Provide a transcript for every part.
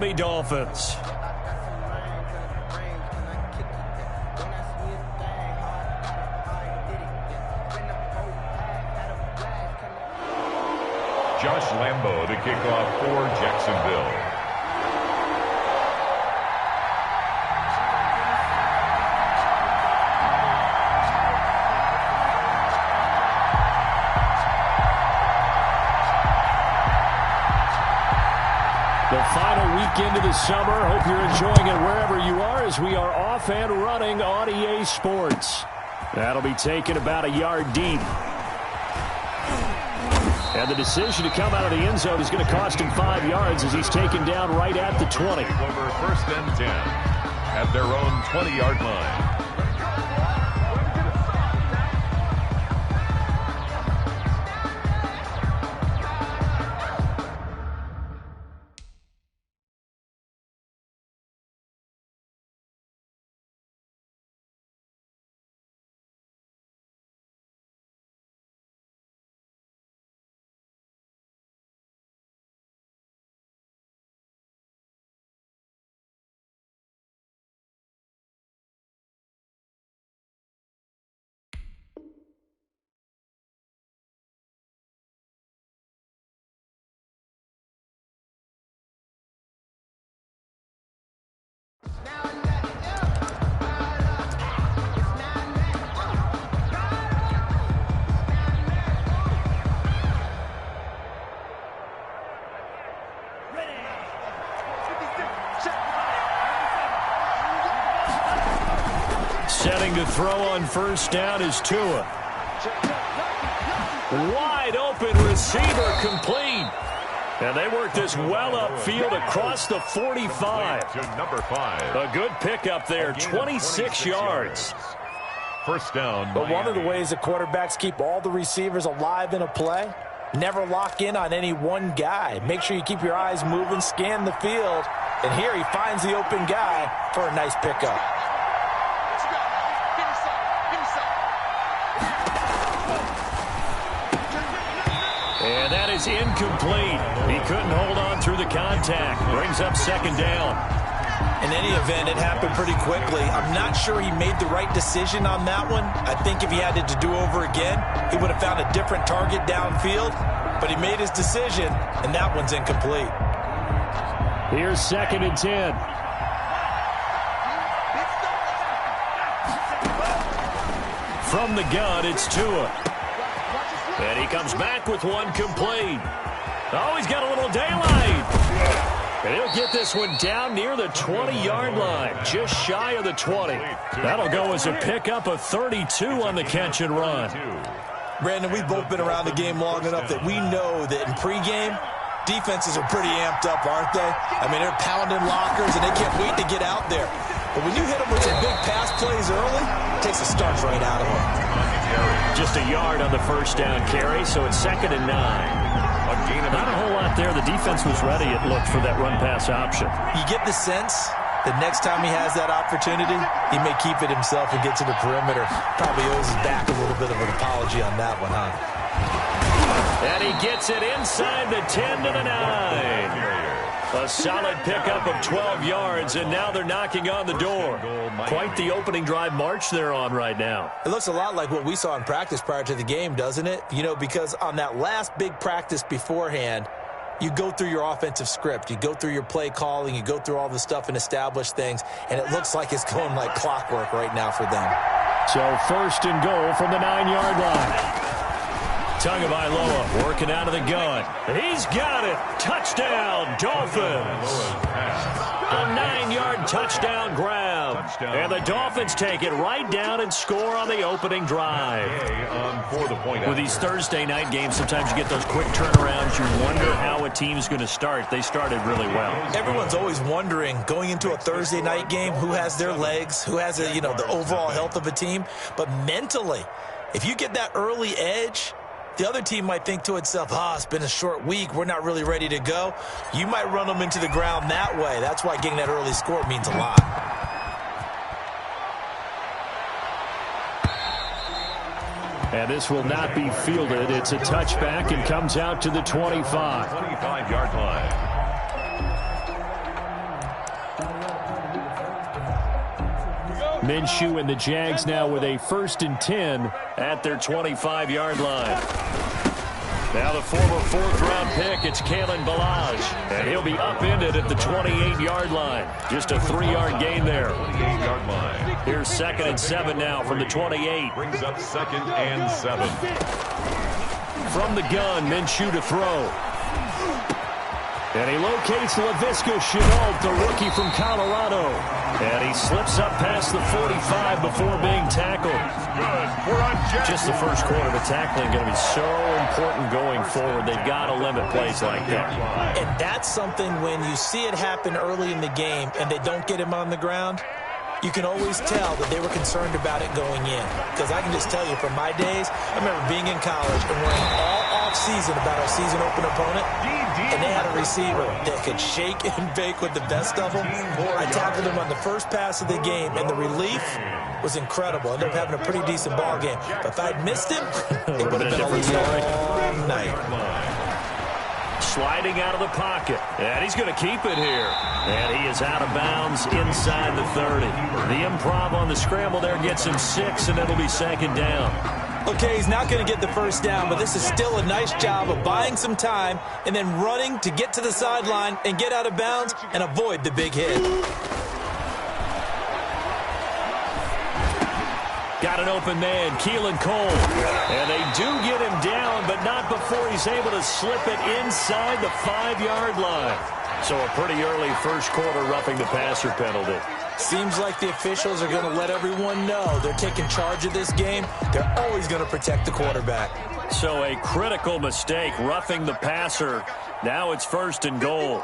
Dolphins. Josh Lambo to kick off for Jacksonville. The final weekend of the summer. Hope you're enjoying it wherever you are as we are off and running on EA Sports. That'll be taken about a yard deep. And the decision to come out of the end zone is going to cost him 5 yards as he's taken down right at the 20. Over first and 10 at their own 20-yard line. Setting to throw on first down is Tua. Wide open receiver complete. And they work this well upfield across the 45. To number 5. A good pickup there, 26 yards. First down. But one of the ways that quarterbacks keep all the receivers alive in a play, never lock in on any one guy. Make sure you keep your eyes moving, scan the field. And here he finds the open guy for a nice pickup. And that is incomplete. He couldn't hold on through the contact. Brings up second down. In any event, it happened pretty quickly. I'm not sure he made the right decision on that one. I think if he had it to do over again, he would have found a different target downfield. But he made his decision, and that one's incomplete. Here's second and 10. From the gun, it's Tua. And he comes back with one complete. Oh, he's got a little daylight. And he'll get this one down near the 20-yard line, just shy of the 20. That'll go as a pickup of 32 on the catch and run. Brandon, we've both been around the game long enough that we know that in pregame, defenses are pretty amped up, aren't they? I mean, they're pounding lockers, and they can't wait to get out there. But when you hit them with some big pass plays early, it takes the starch right out of them. Just a yard on the first down carry, so it's second and 9. Not a whole lot there. The defense was ready, it looked, for that run-pass option. You get the sense that next time he has that opportunity, he may keep it himself and get to the perimeter. Probably owes his back a little bit of an apology on that one, huh? And he gets it inside the 10 to the 9. A solid pickup of 12 yards, and now they're knocking on the door. Quite the opening drive march they're on right now. It looks a lot like what we saw in practice prior to the game, doesn't it? You know, because on that last big practice beforehand, you go through your offensive script. You go through your play calling. You go through all the stuff and establish things, and it looks like it's going like clockwork right now for them. So first and goal from the 9-yard line. Tagovailoa working out of the gun. He's got it. Touchdown, Dolphins. A 9-yard touchdown grab. And the Dolphins take it right down and score on the opening drive. With these Thursday night games, sometimes you get those quick turnarounds. You wonder how a team's going to start. They started really well. Everyone's always wondering, going into a Thursday night game, who has their legs, who has the overall health of a team. But mentally, if you get that early edge, the other team might think to itself, it's been a short week. We're not really ready to go. You might run them into the ground that way. That's why getting that early score means a lot. And this will not be fielded. It's a touchback and comes out to the 25. 25-yard line. Minshew and the Jags now with a 1st and 10 at their 25-yard line. Now the former 4th-round pick, it's Kalen Ballage. And he'll be upended at the 28-yard line. Just a 3-yard gain there. 28-yard line. Here's 2nd and 7 now from the 28. Brings up 2nd and 7. From the gun, Minshew to throw. And he locates Laviska Shenault, the rookie from Colorado. And he slips up past the 45 before being tackled. Just the first quarter of the tackling going to be so important going forward. They've got to limit plays like that. And that's something when you see it happen early in the game and they don't get him on the ground, you can always tell that they were concerned about it going in. Because I can just tell you from my days, I remember being in college and worrying all off-season about our season open opponent. And they had a receiver that could shake and bake with the best of them. I tackled him on the first pass of the game, and the relief was incredible. Ended up having a pretty decent ball game. But if I'd missed him, it would have been a long night. Sliding out of the pocket. And he's going to keep it here. And he is out of bounds inside the 30. The improv on the scramble there gets him 6, and it'll be 2nd down. Okay, he's not going to get the first down, but this is still a nice job of buying some time and then running to get to the sideline and get out of bounds and avoid the big hit. Got an open man, Keelan Cole. And they do get him down, but not before he's able to slip it inside the 5-yard line. So a pretty early first quarter roughing the passer penalty. Seems like the officials are going to let everyone know they're taking charge of this game. They're always going to protect the quarterback. So a critical mistake, roughing the passer. Now it's 1st and goal.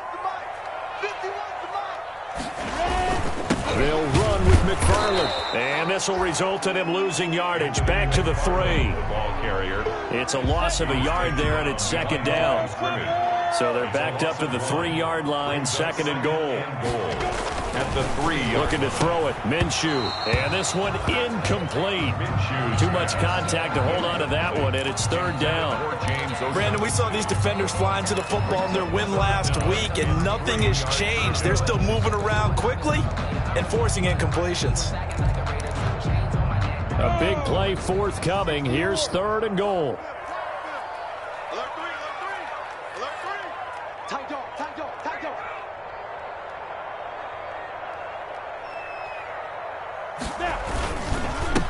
They'll run with McFarland. And this will result in him losing yardage. Back to the 3. Ball carrier. It's a loss of a yard there, and it's 2nd down. So they're backed up to the 3-yard line, 2nd and goal. At the 3. Looking to throw it, Minshew. And this one incomplete. Too much contact to hold on to that one, and it's 3rd down. Brandon, we saw these defenders flying to the football in their win last week, and nothing has changed. They're still moving around quickly and forcing incompletions. A big play forthcoming. Here's 3rd and goal.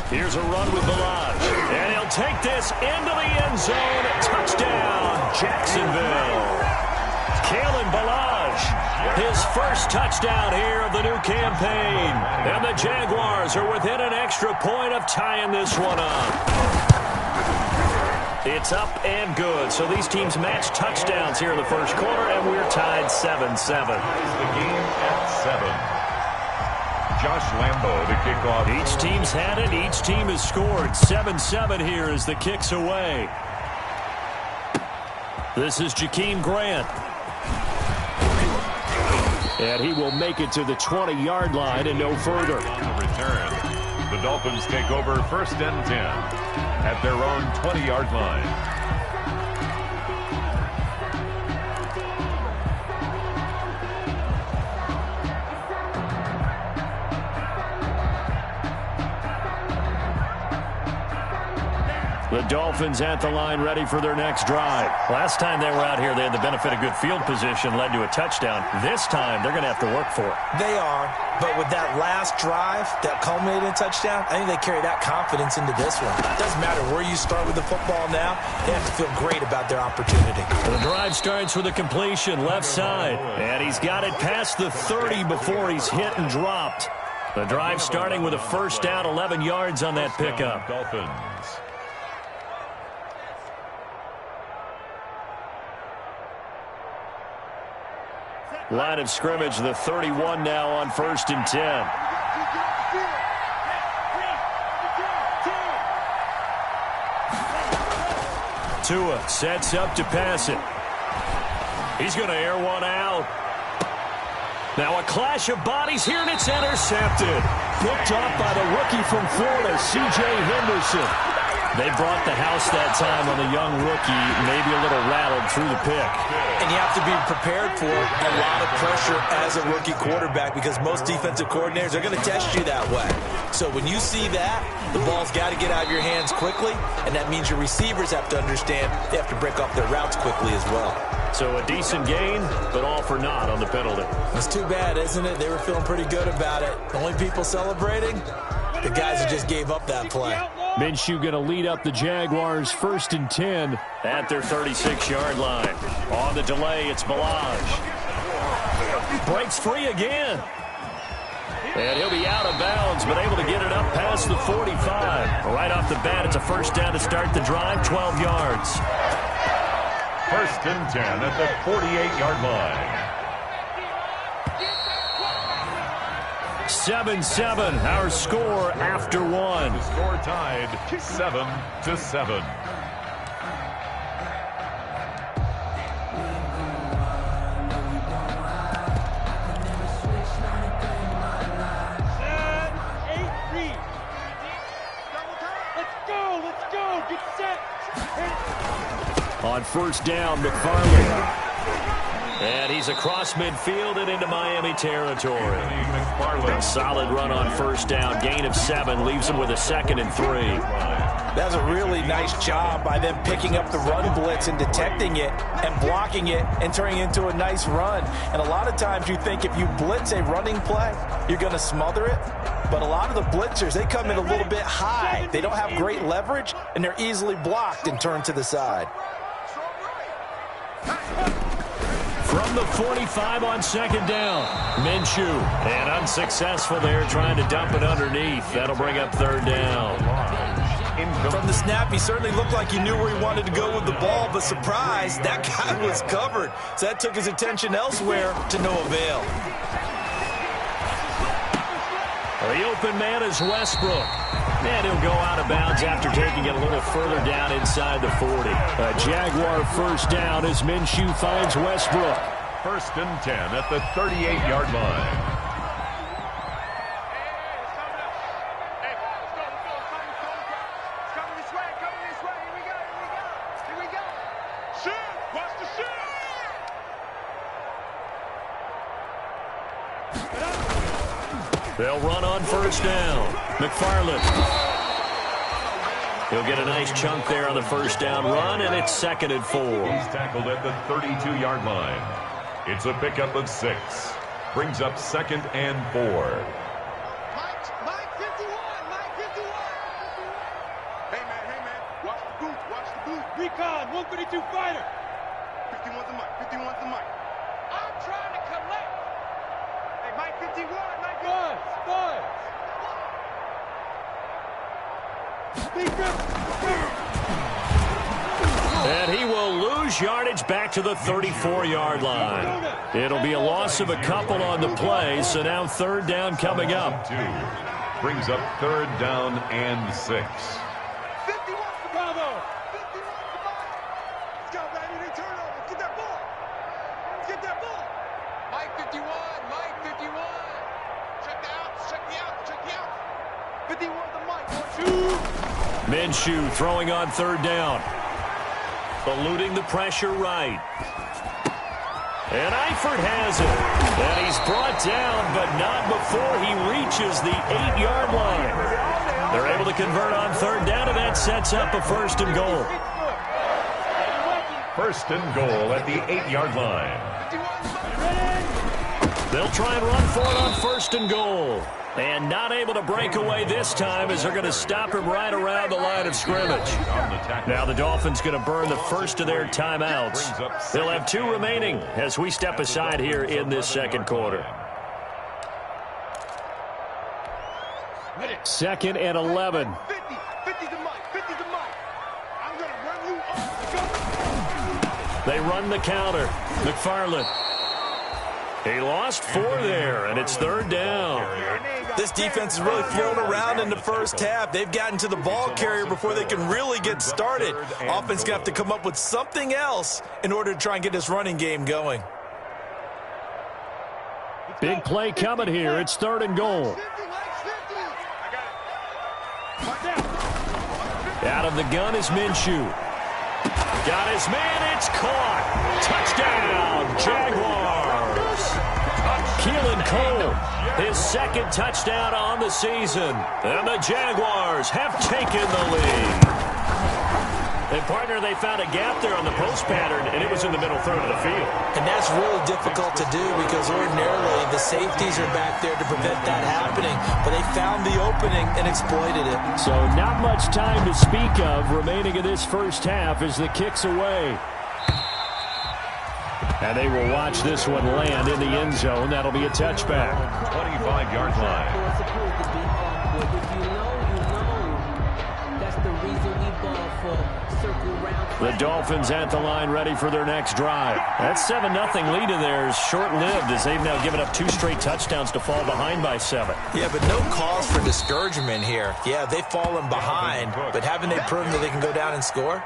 Here's a run with Ballage. And he'll take this into the end zone. Touchdown, Jacksonville. Kalen Ballage, his first touchdown here of the new campaign. And the Jaguars are within an extra point of tying this one up. It's up and good. So these teams match touchdowns here in the first quarter, and we're tied 7-7. The game at 7. Josh Lambo to kick off. Each team's had it. Each team has scored. 7-7 here as the kick's away. This is Jakeem Grant. And he will make it to the 20-yard line and no further. On the return, the Dolphins take over 1st and 10 at their own 20-yard line. The Dolphins at the line ready for their next drive. Last time they were out here, they had the benefit of good field position, led to a touchdown. This time, they're going to have to work for it. They are, but with that last drive that culminated in a touchdown, I think they carry that confidence into this one. It doesn't matter where you start with the football now. They have to feel great about their opportunity. The drive starts with a completion left side, and he's got it past the 30 before he's hit and dropped. The drive starting with a 1st down, 11 yards on that pickup. Dolphins. Line of scrimmage, the 31 now on 1st and 10. Tua sets up to pass it. He's going to air one out. Now a clash of bodies here, and it's intercepted. Picked off by the rookie from Florida, C.J. Henderson. They brought the house that time on the young rookie, maybe a little rattled through the pick. And you have to be prepared for a lot of pressure as a rookie quarterback because most defensive coordinators are going to test you that way. So when you see that, the ball's got to get out of your hands quickly, and that means your receivers have to understand they have to break off their routes quickly as well. So a decent gain, but all for naught on the penalty. It's too bad, isn't it? They were feeling pretty good about it. The only people celebrating, the guys who just gave up that play. Minshew going to lead up the Jaguars 1st and 10 at their 36-yard line. On the delay, it's Balaj. Breaks free again. And he'll be out of bounds, but able to get it up past the 45. Right off the bat, it's a first down to start the drive, 12 yards. 1st and 10 at the 48-yard line. 7-7, our score after one. The score tied 7-7. On first down, McFarland. And he's across midfield and into Miami territory. A solid run on first down. Gain of 7 leaves him with a 2nd and 3. That's a really nice job by them picking up the run blitz and detecting it and blocking it and turning it into a nice run. And a lot of times you think if you blitz a running play, you're going to smother it. But a lot of the blitzers, they come in a little bit high. They don't have great leverage, and they're easily blocked and turned to the side. From the 45 on 2nd down, Minshew. And unsuccessful there, trying to dump it underneath. That'll bring up 3rd down. From the snap, he certainly looked like he knew where he wanted to go with the ball, but surprise, that guy was covered. So that took his attention elsewhere to no avail. The open man is Westbrook. And he'll go out of bounds after taking it a little further down inside the 40. A Jaguar first down as Minshew finds Westbrook. 1st and 10 at the 38-yard line. They'll run on first down. McFarland. He'll get a nice chunk there on the first down run, and it's 2nd and 4. He's tackled at the 32-yard line. It's a pickup of 6. Brings up 2nd and 4. Mike 51, Mike 51. Hey, man, watch the booth. Recon, 152 fighter. 51's the mic, 51's the mic. I'm trying to collect. Hey, Mike 51, Mike 1. And he will lose yardage back to the 34-yard line. It'll be a loss of a couple on the play, so now 3rd down coming up. 2. Brings up 3rd down and 6. 51 for Bravo. 51 for Mike. Let's go, baby. They turn over. Let's get that ball. Let's get that ball. Mike 51, Mike 51. Check the outs, check the outs, check the outs. 51 the Mike. 1, 2. Minshew throwing on 3rd down. Eluding the pressure right. And Eifert has it. And he's brought down, but not before he reaches the 8-yard line. They're able to convert on 3rd down, and that sets up a 1st and goal. 1st and goal at the 8-yard line. They'll try and run for it on 1st and goal. And not able to break away this time as they're going to stop him right around the line of scrimmage. Now the Dolphins going to burn the first of their timeouts. They'll have 2 remaining as we step aside here in this 2nd quarter. 2nd and 11. 50 the mic, 50 the mic. I'm going to run you off. They run the counter. McFarland. He lost 4 there, and it's 3rd down. This defense is really flown around in the first half. They've gotten to the ball carrier before they can really get started. Offense going to have to come up with something else in order to try and get this running game going. Big play coming here. It's 3rd and goal. Out of the gun is Minshew. Got his man. It's caught. Touchdown, Jaguars. Keelan Cole, his second touchdown on the season. And the Jaguars have taken the lead. And, partner, they found a gap there on the post pattern, and it was in the middle third of the field. And that's really difficult to do because ordinarily the safeties are back there to prevent that happening. But they found the opening and exploited it. So not much time to speak of remaining in this first half as the kick's away. And they will watch this one land in the end zone. That'll be a touchback. 25-yard line. The Dolphins at the line ready for their next drive. That 7-0 lead of theirs short-lived as they've now given up 2 straight touchdowns to fall behind by 7. Yeah, but no cause for discouragement here. Yeah, they've fallen behind, but haven't they proven that they can go down and score?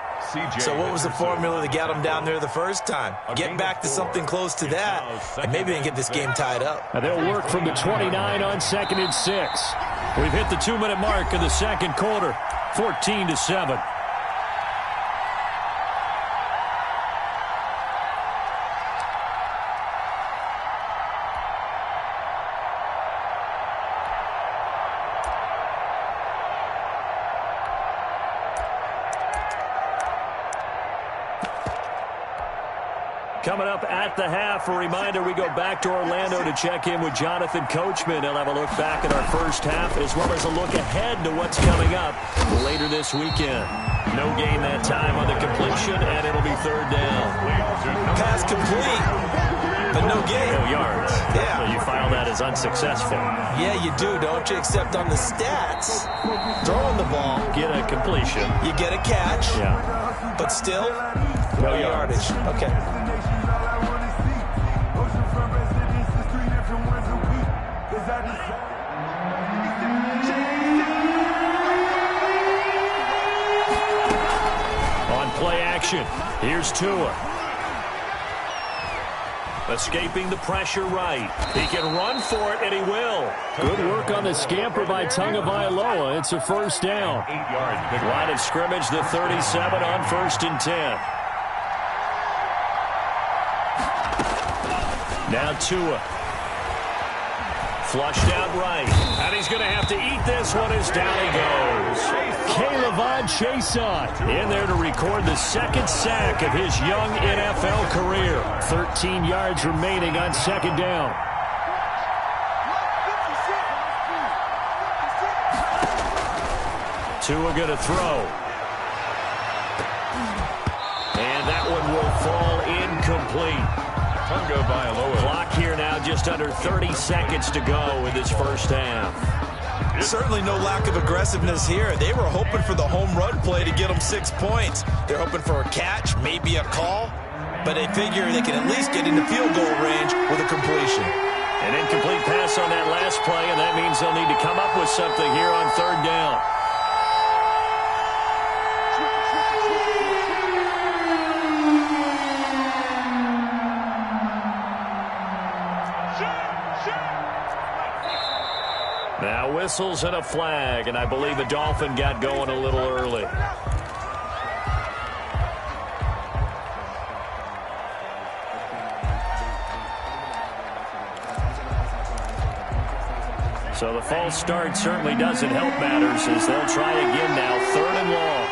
So what was the formula to get them down there the first time? Get back to something close to that, and maybe they can get this game tied up. Now they'll work from the 29 on 2nd and 6. We've hit the 2-minute mark of the second quarter, 14-7. Coming up at the half, a reminder, we go back to Orlando to check in with Jonathan Coachman. He'll have a look back at our first half as well as a look ahead to what's coming up later this weekend. No gain that time on the completion, and it'll be 3rd down. Pass complete, but no gain. No yards. Yeah. So you file that as unsuccessful. Yeah, you do, don't you? Except on the stats, throwing the ball, Get a completion. you get a catch, Yeah. but still, No yardage. Okay. On play action, here's Tua. Escaping the pressure right. He can run for it, and he will. Good work on the scamper by Tagovailoa. It's a first down. 8 yards. Line of scrimmage, the 37 on 1st and 10. Now Tua. Flushed out right. And he's going to have to eat this one as down he goes. K'Lavon Chaisson in there to record the 2nd sack of his young NFL career. 13 yards remaining on 2nd down. Tua going to throw. And that one will fall incomplete. Clock here now, just under 30 seconds to go in this first half. Certainly no lack of aggressiveness here. They were hoping for the home run play to get them 6 points. They're hoping for a catch, maybe a call, but they figure they can at least get into field goal range with a completion. An incomplete pass on that last play, and that means they'll need to come up with something here on 3rd down. Now whistles and a flag, and I believe the Dolphin got going a little early. So the false start certainly doesn't help matters as they'll try again now, 3rd and long.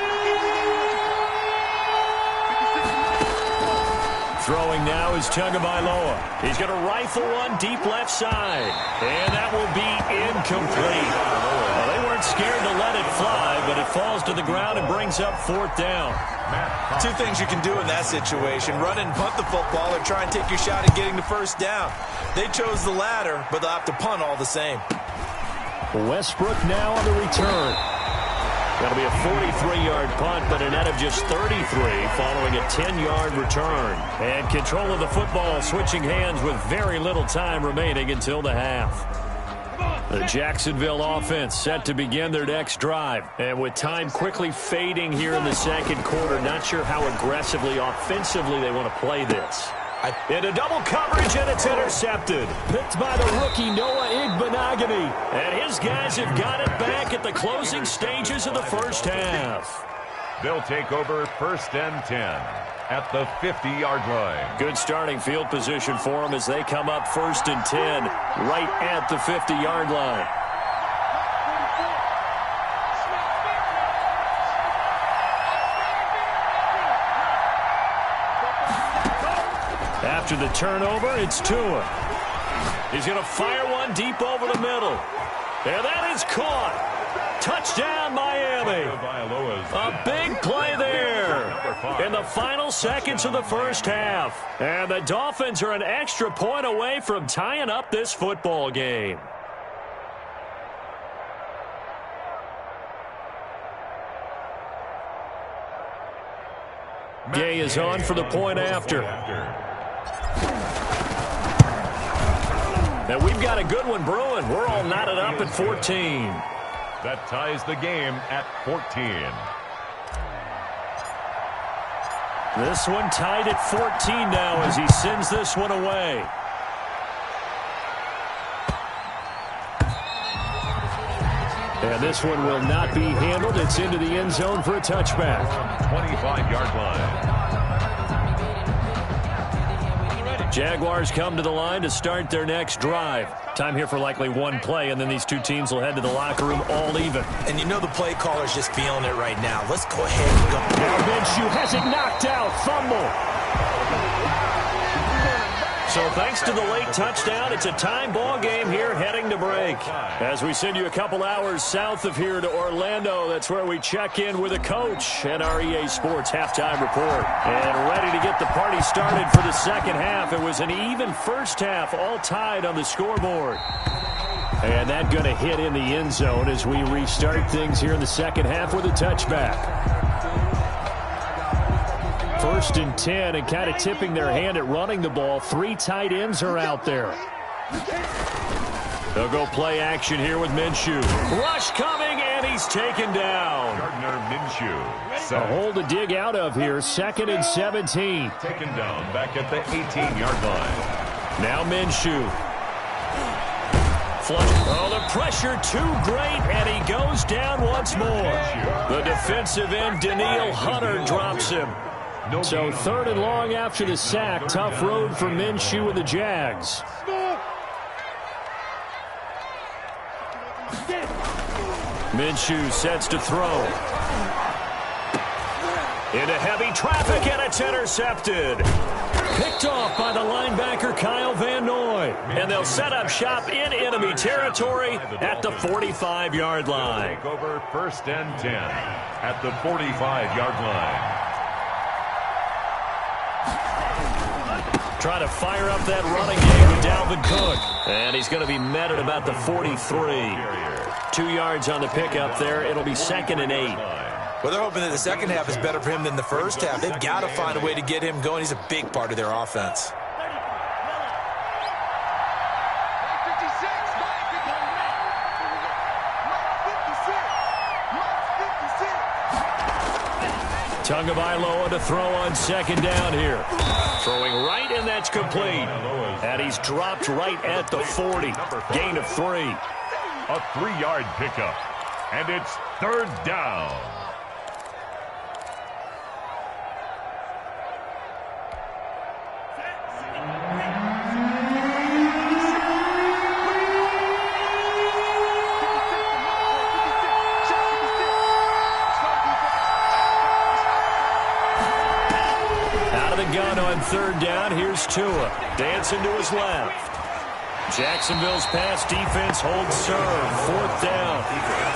Throwing now is Tagovailoa. He's going to rifle one deep left side. And that will be incomplete. Well, they weren't scared to let it fly, but it falls to the ground and brings up 4th down. 2 things you can do in that situation. Run and punt the football or try and take your shot at getting the 1st down. They chose the latter, but they'll have to punt all the same. Westbrook now on the return. That'll be a 43-yard punt, but a net of just 33 following a 10-yard return. And control of the football switching hands with very little time remaining until the half. The Jacksonville offense set to begin their next drive. And with time quickly fading here in the second quarter, not sure how aggressively, offensively they want to play this. Into double coverage, and it's intercepted. Picked by the rookie Noah Igbenogany. And his guys have got it back at the closing stages of the first half. They'll take over 1st and 10 at the 50-yard line. Good starting field position for them as they come up 1st and 10 right at the 50-yard line. After the turnover, it's Tua. He's going to fire one deep over the middle. And that is caught. Touchdown, Miami. A big play there in the final seconds of the first half. And the Dolphins are an extra point away from tying up this football game. Gay is on for the point after. And we've got a good one brewing. We're all knotted up at 14. That ties the game at 14. This one tied at 14 now as he sends this one away. And this one will not be handled. It's into the end zone for a touchback. 25-yard line. Jaguars come to the line to start their next drive. Time here for likely one play, and then these two teams will head to the locker room all even. And you know the play caller's just feeling it right now. Let's go ahead and go. Now Minshew has it knocked out. Fumble. So thanks to the late touchdown, it's a time ball game here heading to break. As we send you a couple hours south of here to Orlando, that's where we check in with a coach at our EA Sports Halftime Report. And ready to get the party started for the second half. It was an even first half, all tied on the scoreboard. And that going to hit in the end zone as we restart things here in the second half with a touchback. 1st and 10, and kind of tipping their hand at running the ball. 3 tight ends are out there. They'll go play action here with Minshew. Rush coming, and he's taken down. Gardner Minshew. A hole to dig out of here. 2nd and 17. Taken down back at the 18-yard line. Now Minshew. Flush. Oh, the pressure too great, and he goes down once more. The defensive end, Danielle Hunter, drops him. So 3rd and long after the sack. Tough road for Minshew and the Jags. Minshew sets to throw. Into heavy traffic, and it's intercepted. Picked off by the linebacker Kyle Van Noy. And they'll set up shop in enemy territory at the 45-yard line. Take over 1st and 10 at the 45-yard line. Trying to fire up that running game with Dalvin Cook. And he's going to be met at about the 43. 2 yards on the pickup there. It'll be 2nd and 8. Well, they're hoping that the second half is better for him than the first half. They've got to find a way to get him going. He's a big part of their offense. Tagovailoa to throw on 2nd down here. Throwing right, and that's complete. And he's dropped right at the 40. Gain of 3. A 3-yard pickup. And it's 3rd down. Gun on 3rd down. Here's Tua. Dancing to his left. Jacksonville's pass defense holds serve. 4th down.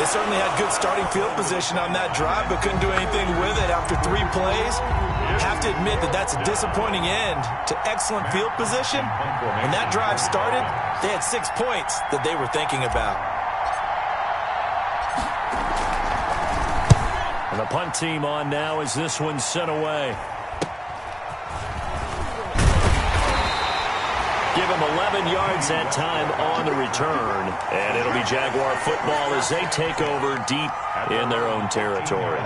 They certainly had good starting field position on that drive, but couldn't do anything with it after 3 plays. Have to admit that that's a disappointing end to excellent field position. When that drive started, they had 6 points that they were thinking about. And the punt team on now as this one's sent away. Give him 11 yards that time on the return. And it'll be Jaguar football as they take over deep in their own territory.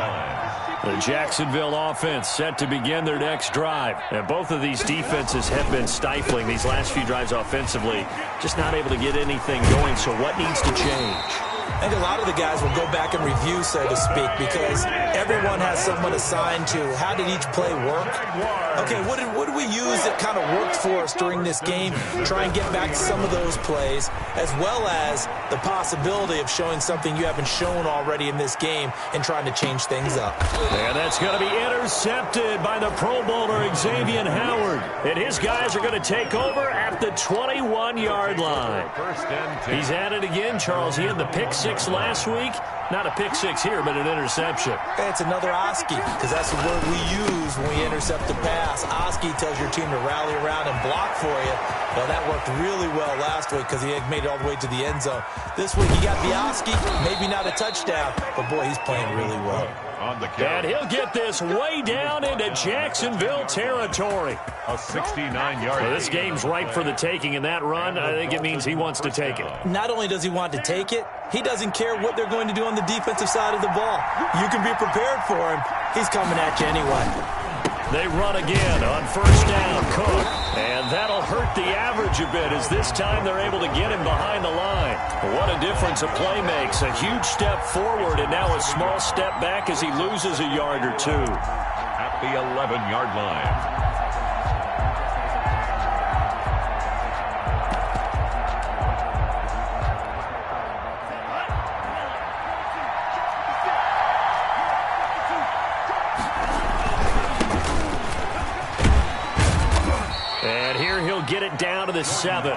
The Jacksonville offense set to begin their next drive. And both of these defenses have been stifling these last few drives offensively. Just not able to get anything going. So what needs to change? I think a lot of the guys will go back and review, so to speak, because everyone has someone assigned to how did each play work. Okay, what did we use that kind of worked for us during this game? Try and get back to some of those plays, as well as the possibility of showing something you haven't shown already in this game and trying to change things up. And that's going to be intercepted by the Pro Bowler Xavier Howard. And his guys are going to take over at the 21-yard line. He's at it again, Charles. He had the pick six last week. Not a pick six here, but an interception. It's another Oski, because that's the word we use when we intercept a pass. Oski tells your team to rally around and block for you. Well, that worked really well last week because he had made it all the way to the end zone. This week he got the Oski, maybe not a touchdown, but boy, he's playing really well. And he'll get this way down into Jacksonville territory. A 69-yard. Well, this game's ripe for the taking, and that run, I think it means he wants to take it. Not only does he want to take it, he doesn't care what they're going to do on the defensive side of the ball. You can be prepared for him. He's coming at you anyway. They run again on first down, Cook. And that'll hurt the average a bit as this time they're able to get him behind the line. What a difference a play makes. A huge step forward and now a small step back as he loses a yard or two. At the 11-yard line. Get it down to the 7.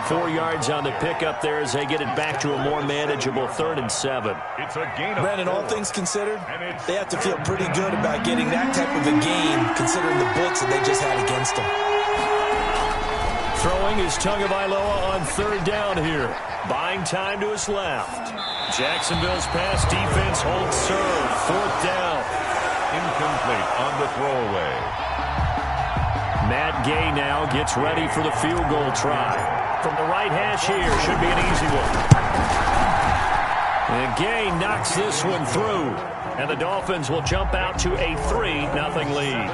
4 yards on the pickup there as they get it back to a more manageable 3rd and 7. It's a gain. Brandon, all things considered, they have to feel pretty good about getting that type of a gain considering the blitz that they just had against them. Throwing is Tagovailoa on 3rd down here. Buying time to his left. Jacksonville's pass defense holds serve. 4th down. Incomplete on the throwaway. Matt Gay now gets ready for the field goal try. From the right hash here, should be an easy one. And Gay knocks this one through. And the Dolphins will jump out to a 3-0 lead.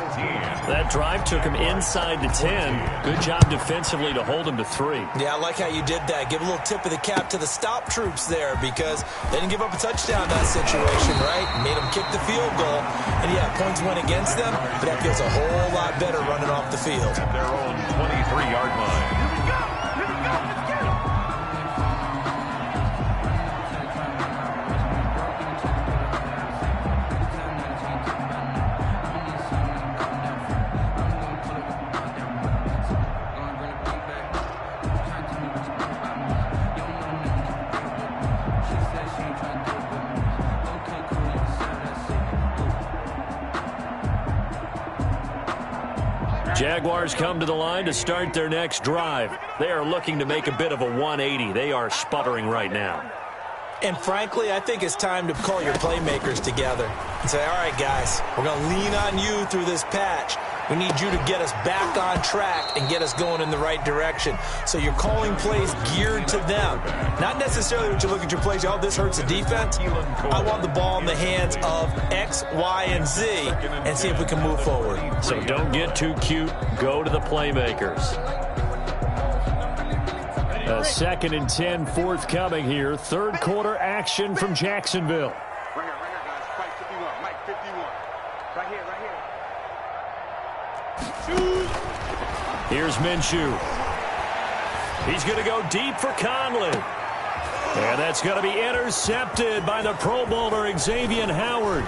That drive took him inside the 10. Good job defensively to hold him to 3. Yeah, I like how you did that. Give a little tip of the cap to the stop troops there because they didn't give up a touchdown in that situation, right? Made them kick the field goal. And, yeah, points went against them, but that feels a whole lot better running off the field. At their own 23-yard line. Jaguars come to the line to start their next drive. They are looking to make a bit of a 180. They are sputtering right now. And frankly, I think it's time to call your playmakers together and say, all right, guys, we're going to lean on you through this patch. We need you to get us back on track and get us going in the right direction. So you're calling plays geared to them. Not necessarily when you look at your plays, oh, this hurts the defense. I want the ball in the hands of X, Y, and Z and see if we can move forward. So don't get too cute. Go to the playmakers. A 2nd and 10 forthcoming here. 3rd quarter action from Jacksonville. Right here, guys. Mike 51. Mike 51. Right here, right here. Here's Minshew. He's going to go deep for Conley. And that's going to be intercepted by the Pro Bowler Xavier Howard.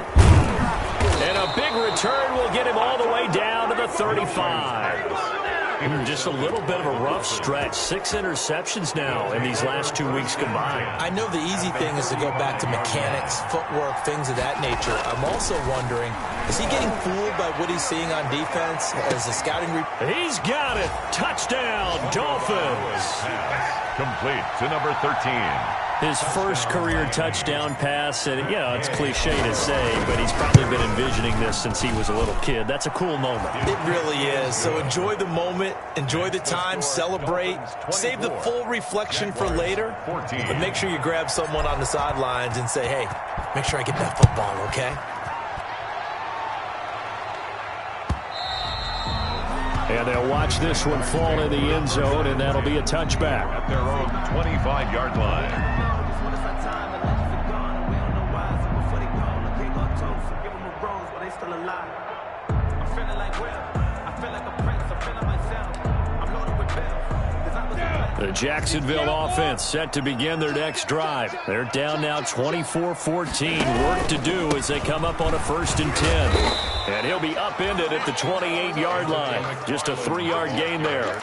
And a big return will get him all the way down to the 35. Just a little bit of a rough stretch. 6 interceptions now in these last 2 weeks combined. I know the easy thing is to go back to mechanics, footwork, things of that nature. I'm also wondering, is he getting fooled by what he's seeing on defense as the scouting? He's got it. Touchdown, Dolphins. Complete to number 13. His first career touchdown pass, and, you know, it's cliche to say, but he's probably been envisioning this since he was a little kid. That's a cool moment. It really is. So enjoy the moment, enjoy the time, celebrate, save the full reflection for later, but make sure you grab someone on the sidelines and say, hey, make sure I get that football, okay? And they'll watch this one fall in the end zone, and that'll be a touchback. At their own 25-yard line. lie. I'm feeling like Will. I feel like a prince. I'm feeling myself. I'm loaded with bills. The Jacksonville offense set to begin their next drive. They're down now 24-14. Work to do as they come up on a 1st and 10. And he'll be upended at the 28-yard line. Just a 3-yard gain there.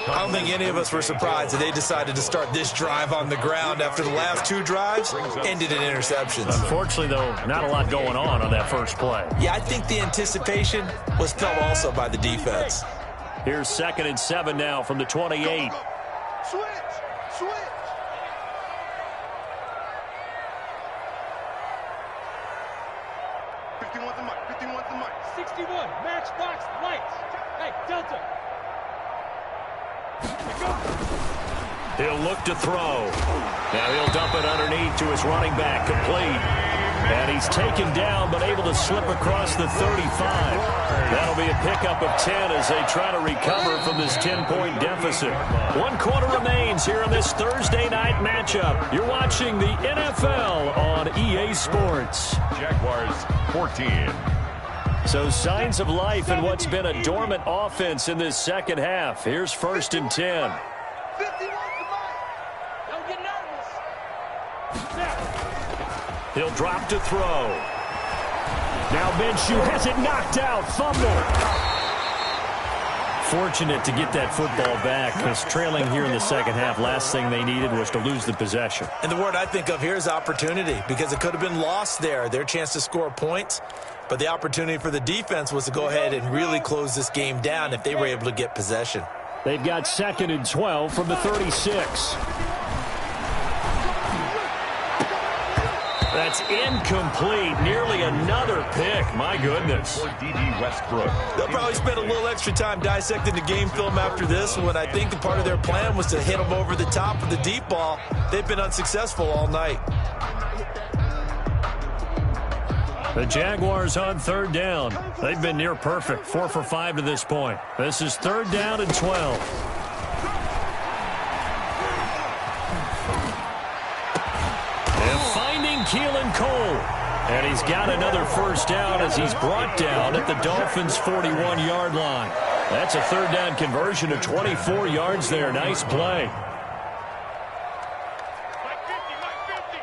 I don't think any of us were surprised that they decided to start this drive on the ground after the last 2 drives ended in interceptions. Unfortunately, though, not a lot going on that first play. Yeah, I think the anticipation was felt also by the defense. Here's 2nd and 7 now from the 28. Switch. 51's the mic. 51's the mic. 61, matchbox, lights. Hey, Delta. He'll look to throw. Now he'll dump it underneath to his running back, complete. And he's taken down, but able to slip across the 35. That'll be a pickup of 10 as they try to recover from this 10-point deficit. 1 quarter remains here in this Thursday night matchup. You're watching the NFL on EA Sports. Jaguars 14. So signs of life in what's been a dormant offense in this second half. Here's 1st and 10. 51's the mic. Don't get nervous. He'll drop to throw. Now Minshew has it knocked out. Fumble. Fortunate to get that football back because trailing here in the second half, last thing they needed was to lose the possession. And the word I think of here is opportunity because it could have been lost there. Their chance to score points. But the opportunity for the defense was to go ahead and really close this game down if they were able to get possession. They've got 2nd and 12 from the 36. That's incomplete. Nearly another pick. My goodness. D.D. Westbrook. They'll probably spend a little extra time dissecting the game film after this one. I think the part of their plan was to hit them over the top of the deep ball. They've been unsuccessful all night. The Jaguars on 3rd down. They've been near perfect. 4 for 5 to this point. This is 3rd down and 12. Keelan Cole. And he's got another 1st down as he's brought down at the Dolphins' 41-yard line. That's a 3rd down conversion of 24 yards there. Nice play. Mike 50, Mike 50.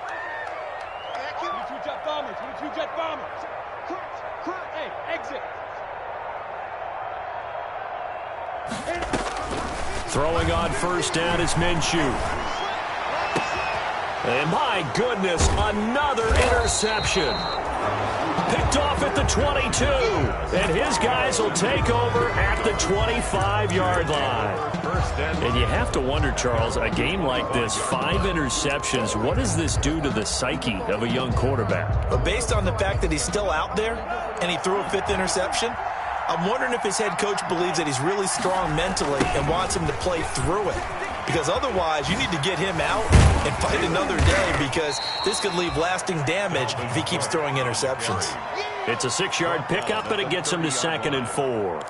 22 jet bombers, 22 jet bombers. Crunch. Hey, exit. Throwing on 1st down is Minshew. And my goodness, another interception. Picked off at the 22. And his guys will take over at the 25-yard line. And you have to wonder, Charles, a game like this, 5 interceptions, what does this do to the psyche of a young quarterback? But based on the fact that he's still out there and he threw a 5th interception, I'm wondering if his head coach believes that he's really strong mentally and wants him to play through it. Because otherwise, you need to get him out and fight another day because this could leave lasting damage if he keeps throwing interceptions. It's a 6-yard pickup, and it gets him to 2nd and 4.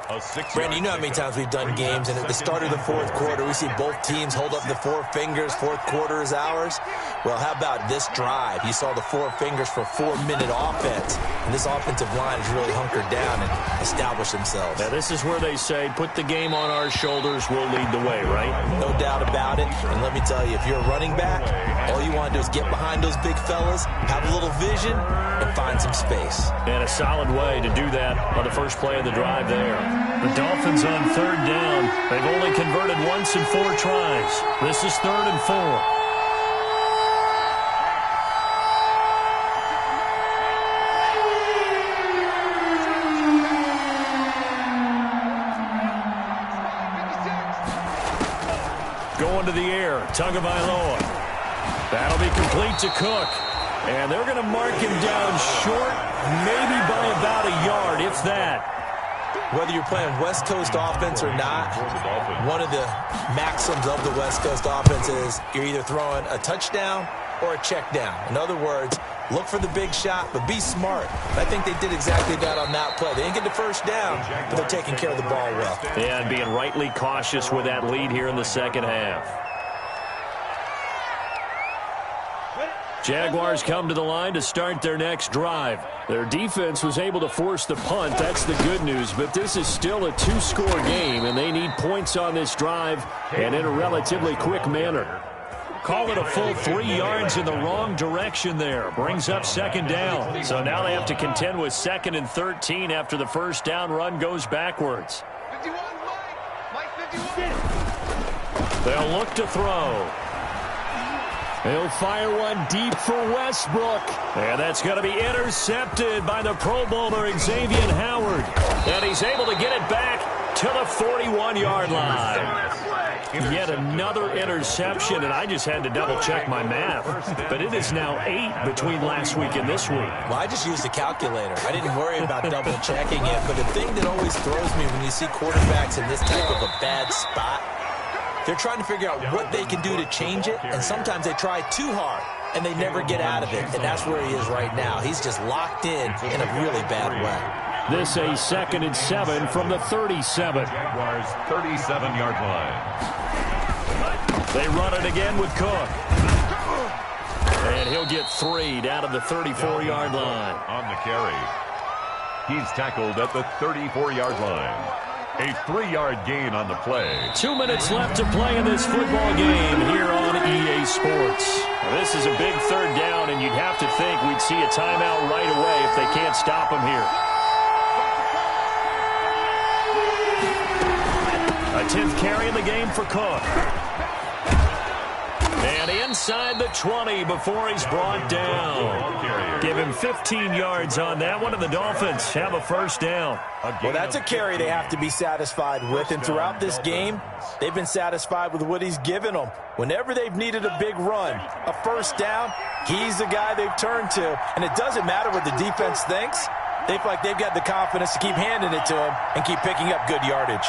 Brandon, you know how many times we've done games, and at the start of the 4th quarter, we see both teams hold up the 4 fingers, 4th quarter is ours. Well, how about this drive? You saw the 4 fingers for 4-minute offense, and this offensive line has really hunkered down and established themselves. Now, this is where they say, put the game on our shoulders, we'll lead the way, right? No doubt about it, and let me tell you, if you're a running back, all you want to do is get behind those big fellas, have a little vision, and find some space. And a solid way to do that on the first play of the drive there. The Dolphins on 3rd down. They've only converted once in 4 tries. This is 3rd and 4. Going to the air, Tagovailoa. That'll be complete to Cook. And they're going to mark him down short, maybe by about a yard, if that. Whether you're playing West Coast offense or not, one of the maxims of the West Coast offense is you're either throwing a touchdown or a check down. In other words, look for the big shot, but be smart. I think they did exactly that on that play. They didn't get the 1st down, but they're taking care of the ball well. Yeah, and being rightly cautious with that lead here in the second half. Jaguars come to the line to start their next drive. Their defense was able to force the punt. That's the good news. But this is still a two-score game, and they need points on this drive and in a relatively quick manner. Call it a full 3 yards in the wrong direction there. Brings up second down. So now they have to contend with 2nd and 13 after the first down run goes backwards. 51, Mike 51. They'll look to throw. He'll fire one deep for Westbrook. And that's going to be intercepted by the Pro Bowler Xavier Howard. And he's able to get it back to the 41-yard line. Yet another interception, and I just had to double-check my math. But it is now 8 between last week and this week. Well, I just used a calculator. I didn't worry about double-checking it. But the thing that always throws me when you see quarterbacks in this type of a bad spot, they're trying to figure out what they can do to change it, and sometimes they try too hard, and they never get out of it, and that's where he is right now. He's just locked in a really bad way. This a 2nd and 7 from the 37. Jaguars 37-yard line. They run it again with Cook. And he'll get 3 down to the 34-yard line. On the carry. He's tackled at the 34-yard line. A 3-yard gain on the play. 2 minutes left to play in this football game here on EA Sports. This is a big third down, and you'd have to think we'd see a timeout right away if they can't stop him here. A 10th carry in the game for Cook. And inside the 20 before he's brought down. Give him 15 yards on that one, and the Dolphins have a first down. Well, that's a carry they have to be satisfied with, and throughout this game, they've been satisfied with what he's given them. Whenever they've needed a big run, a first down, he's the guy they've turned to, and it doesn't matter what the defense thinks. They feel like they've got the confidence to keep handing it to him and keep picking up good yardage.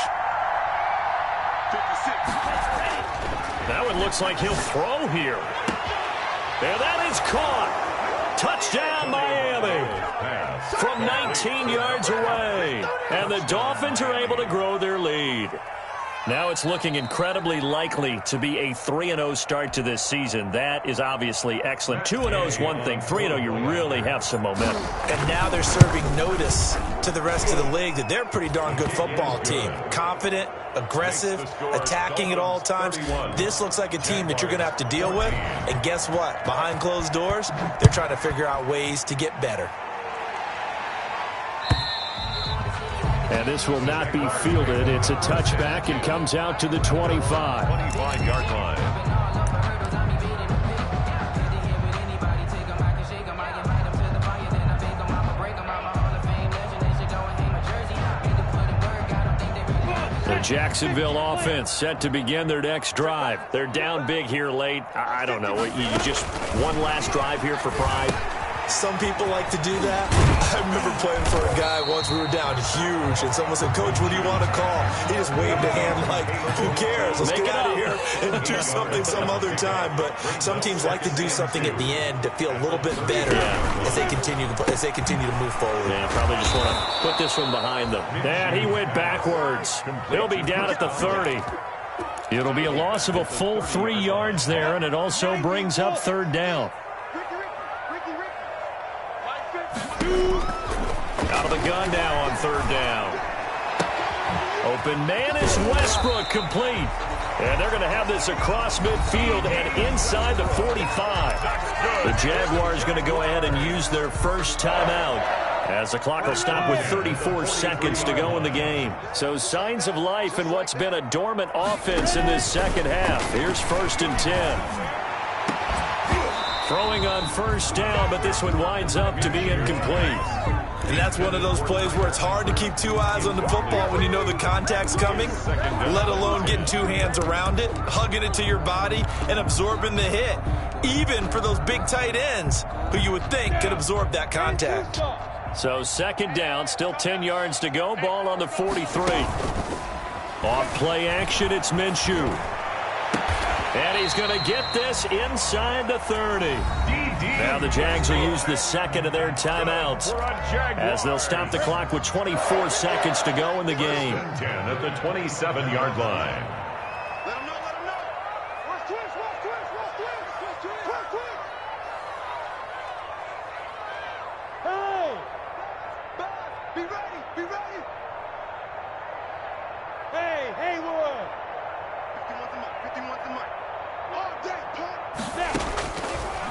That one looks like he'll throw here. And that is caught. Touchdown, Miami. From 19 yards away. And the Dolphins are able to grow their lead. Now it's looking incredibly likely to be a 3-0 start to this season. That is obviously excellent. 2-0 is one thing. 3-0, you really have some momentum. And now they're serving notice to the rest of the league that they're a pretty darn good football team. Confident, aggressive, attacking at all times. This looks like a team that you're going to have to deal with. And guess what? Behind closed doors, they're trying to figure out ways to get better. And this will not be fielded. It's a touchback and comes out to the 25. 25-yard line. The Jacksonville offense set to begin their next drive. They're down big here late. I don't know. You just one last drive here for pride. Some people like to do that. I remember playing for a guy once. We were down huge, and someone said, "Coach, what do you want to call?" He just waved a hand like, "Who cares? Let's get out of here and do something some other time." But some teams like to do something at the end to feel a little bit better as they continue to move forward. Yeah, probably just want to put this one behind them. And he went backwards. He'll be down at the 30. It'll be a loss of a full 3 yards there, and it also brings up third down. Out of the gun now on third down. Open man is Westbrook, complete. And they're going to have this across midfield and inside the 45. The Jaguars going to go ahead and use their first timeout as the clock will stop with 34 seconds to go in the game. So signs of life in what's been a dormant offense in this second half. Here's 1st and 10. Throwing on first down, but this one winds up to be incomplete. And that's one of those plays where it's hard to keep 2 eyes on the football when you know the contact's coming, let alone getting 2 hands around it, hugging it to your body, and absorbing the hit, even for those big tight ends who you would think could absorb that contact. So second down, still 10 yards to go, ball on the 43. Off play action, it's Minshew. And he's going to get this inside the 30. Now the Jags will use the second of their timeouts as they'll stop the clock with 24 seconds to go in the game. 10 at the 27-yard line. Let him know.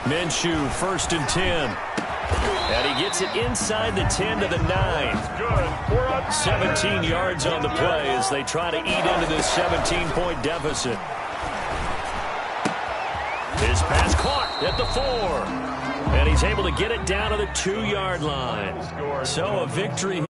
Minshew, 1st and 10. And he gets it inside the 10 to the 9. 17 yards on the play as they try to eat into this 17-point deficit. His pass caught at the 4. And he's able to get it down to the 2-yard line. So a victory here.